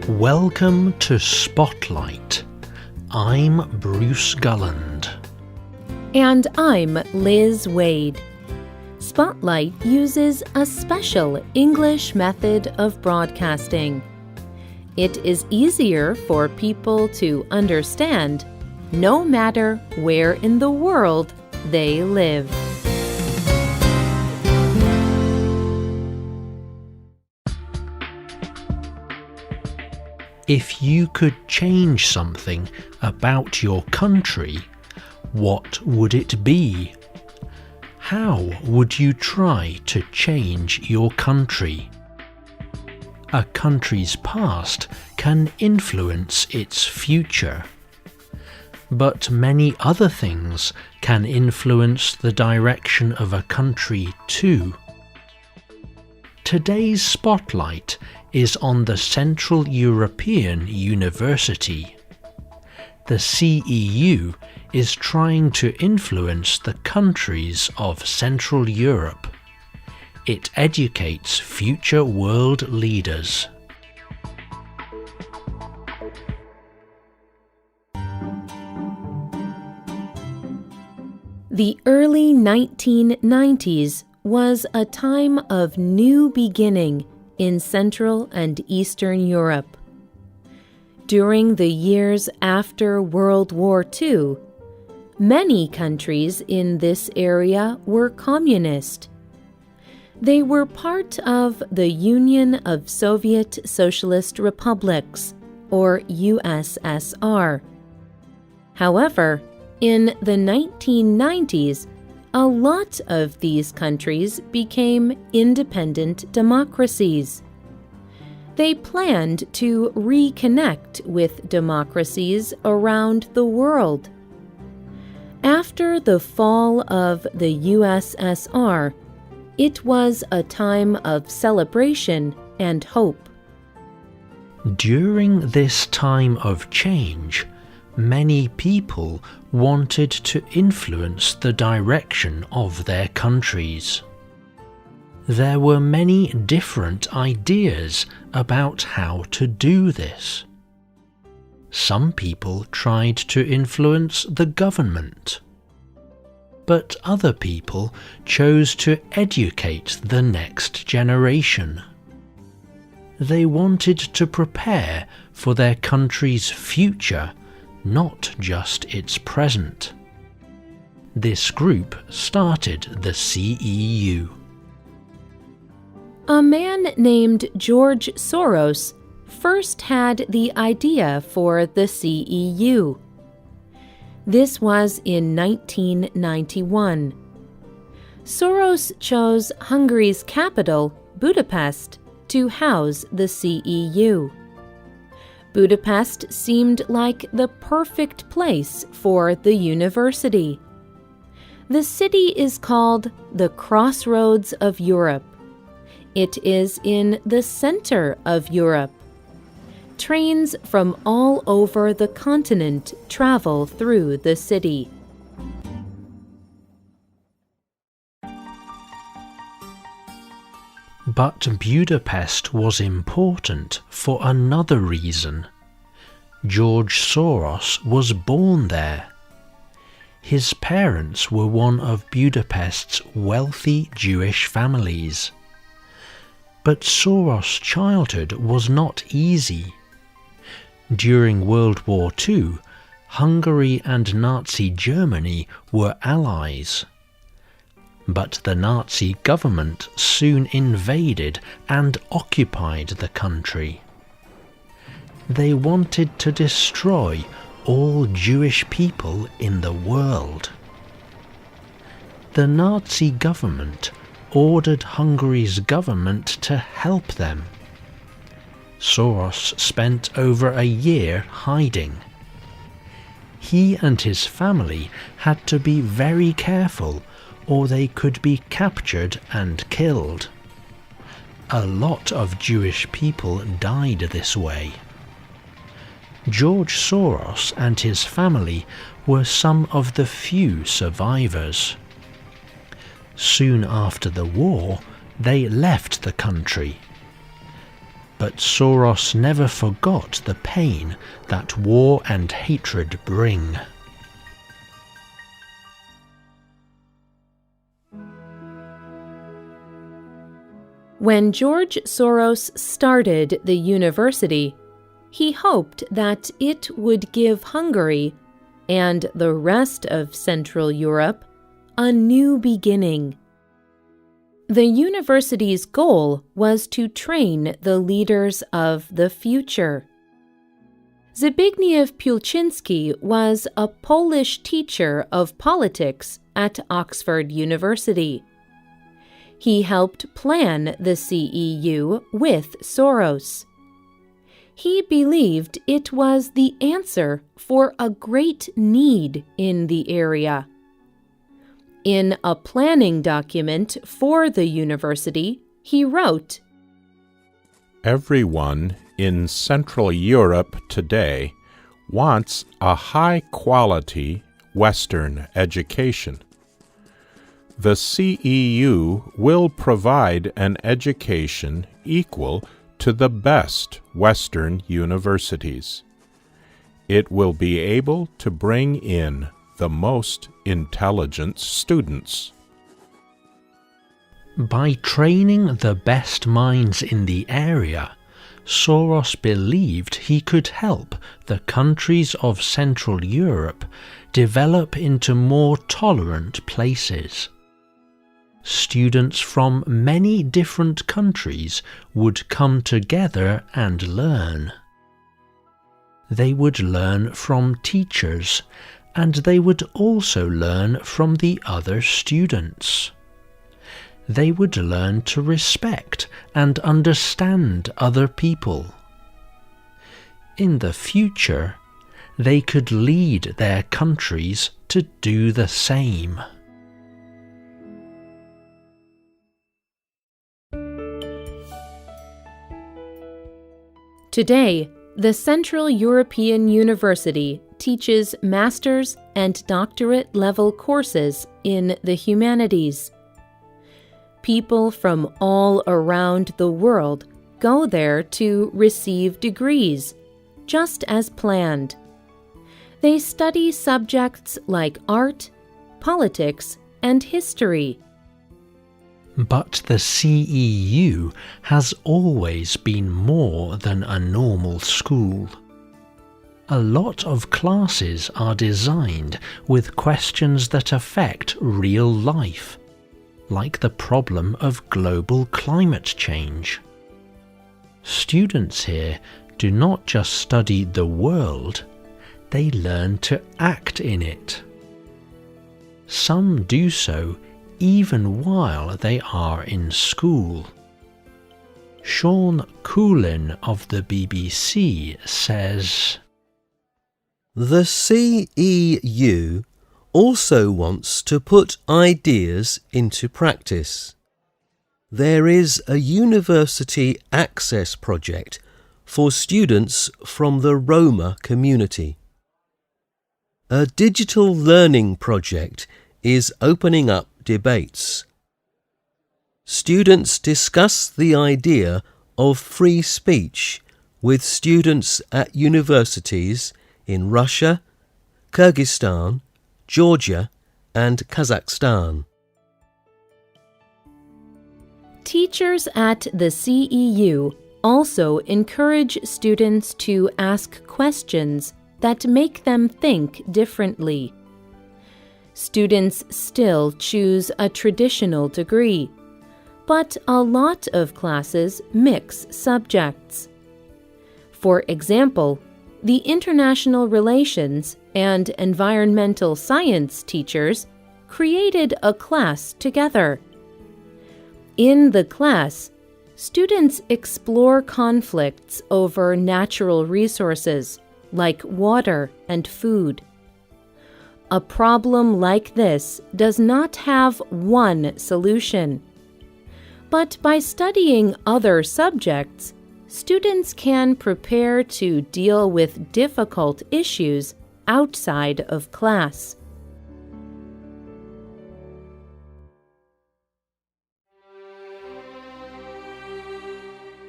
Welcome to Spotlight. I'm Bruce Gulland. And I'm Liz Wade. Spotlight uses a special English method of broadcasting. It is easier for people to understand, no matter where in the world they live. If you could change something about your country, what would it be? How would you try to change your country? A country's past can influence its future, but many other things can influence the direction of a country too. Today's spotlight is on the Central European University. The CEU is trying to influence the countries of Central Europe. It educates future world leaders. The early 1990s was a time of new beginning in Central and Eastern Europe. During the years after World War II, many countries in this area were communist. They were part of the Union of Soviet Socialist Republics, or USSR. However, in the 1990s, a lot of these countries became independent democracies. They planned to reconnect with democracies around the world. After the fall of the USSR, it was a time of celebration and hope. During this time of change, many people wanted to influence the direction of their countries. There were many different ideas about how to do this. Some people tried to influence the government, but other people chose to educate the next generation. They wanted to prepare for their country's future, not just its present. This group started the CEU. A man named George Soros first had the idea for the CEU. This was in 1991. Soros chose Hungary's capital, Budapest, to house the CEU. Budapest seemed like the perfect place for the university. The city is called the Crossroads of Europe. It is in the center of Europe. Trains from all over the continent travel through the city. But Budapest was important for another reason. George Soros was born there. His parents were one of Budapest's wealthy Jewish families. But Soros' childhood was not easy. During World War II, Hungary and Nazi Germany were allies. But the Nazi government soon invaded and occupied the country. They wanted to destroy all Jewish people in the world. The Nazi government ordered Hungary's government to help them. Soros spent over a year hiding. He and his family had to be very careful, or they could be captured and killed. A lot of Jewish people died this way. George Soros and his family were some of the few survivors. Soon after the war, they left the country. but Soros never forgot the pain that war and hatred bring. When George Soros started the university, he hoped that it would give Hungary and the rest of Central Europe a new beginning. The university's goal was to train the leaders of the future. Zbigniew Piłsudski was a Polish teacher of politics at Oxford University. He helped plan the CEU with Soros. He believed it was the answer for a great need in the area. In a planning document for the university, he wrote, "Everyone in Central Europe today wants a high-quality Western education. The CEU will provide an education equal to the best Western universities. It will be able to bring in the most intelligent students." By training the best minds in the area, Soros believed he could help the countries of Central Europe develop into more tolerant places. Students from many different countries would come together and learn. They would learn from teachers, and they would also learn from the other students. They would learn to respect and understand other people. In the future, they could lead their countries to do the same. Today, the Central European University teaches master's and doctorate level courses in the humanities. People from all around the world go there to receive degrees, just as planned. They study subjects like art, politics, and history. But the CEU has always been more than a normal school. A lot of classes are designed with questions that affect real life, like the problem of global climate change. Students here do not just study the world, they learn to act in it. Some do so even while they are in school. Sean Coolin of the BBC says, "The CEU also wants to put ideas into practice. There is a university access project for students from the Roma community. A digital learning project is opening up debates. Students discuss the idea of free speech with students at universities in Russia, Kyrgyzstan, Georgia, and Kazakhstan." Teachers at the CEU also encourage students to ask questions that make them think differently. Students still choose a traditional degree, but a lot of classes mix subjects. For example, the international relations and environmental science teachers created a class together. In the class, students explore conflicts over natural resources like water and food. A problem like this does not have one solution. But by studying other subjects, students can prepare to deal with difficult issues outside of class.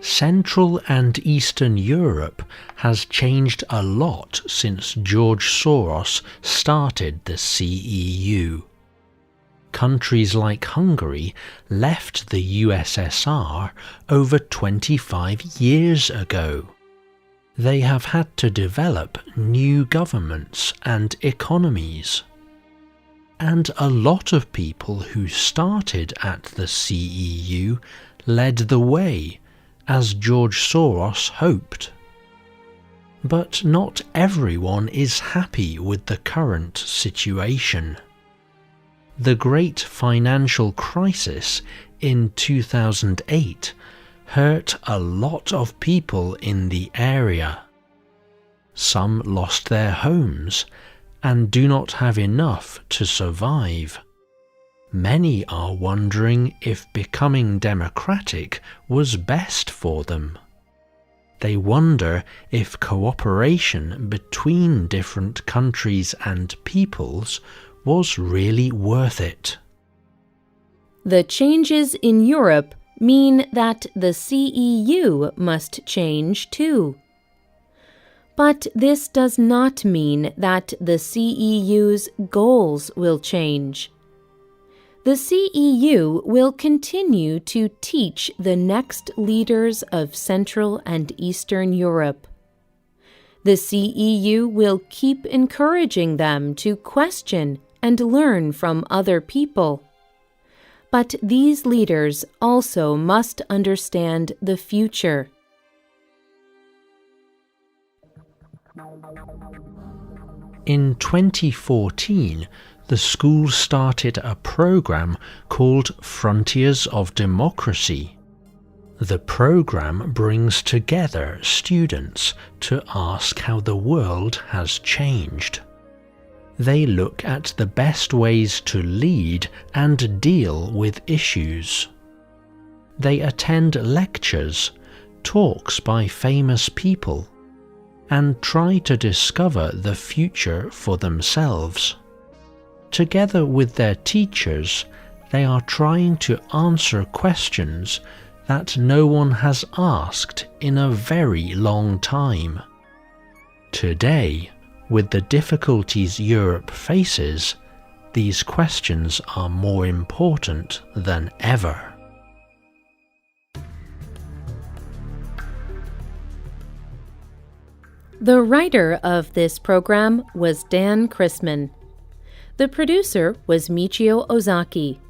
Central and Eastern Europe has changed a lot since George Soros started the CEU. Countries like Hungary left the USSR over 25 years ago. They have had to develop new governments and economies. And a lot of people who started at the CEU led the way, as George Soros hoped. But not everyone is happy with the current situation. The great financial crisis in 2008 hurt a lot of people in the area. Some lost their homes and do not have enough to survive. Many are wondering if becoming democratic was best for them. They wonder if cooperation between different countries and peoples was really worth it. The changes in Europe mean that the CEU must change too. But this does not mean that the CEU's goals will change. The CEU will continue to teach the next leaders of Central and Eastern Europe. The CEU will keep encouraging them to question and learn from other people. But these leaders also must understand the future. In 2014, the school started a program called Frontiers of Democracy. The program brings together students to ask how the world has changed. They look at the best ways to lead and deal with issues. They attend lectures, talks by famous people, and try to discover the future for themselves. Together with their teachers, they are trying to answer questions that no one has asked in a very long time. Today, with the difficulties Europe faces, these questions are more important than ever. The writer of this program was Dan Chrisman. The producer was Michio Ozaki.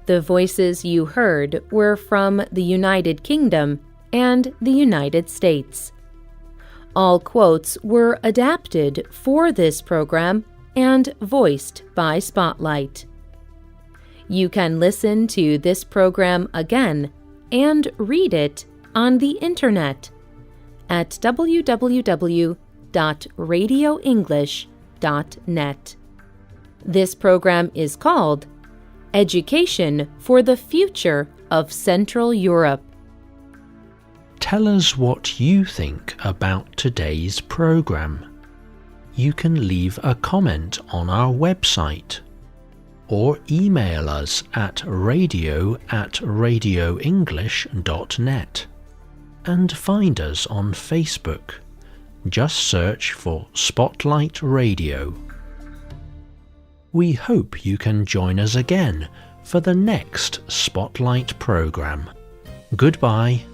The voices you heard were from the United Kingdom and the United States. All quotes were adapted for this program and voiced by Spotlight. You can listen to this program again and read it on the Internet at www.radioenglish.net. This program is called Education for the Future of Central Europe. Tell us what you think about today's program. You can leave a comment on our website or email us at radio@radioenglish.net and find us on Facebook. Just search for Spotlight Radio. We hope you can join us again for the next Spotlight program. Goodbye.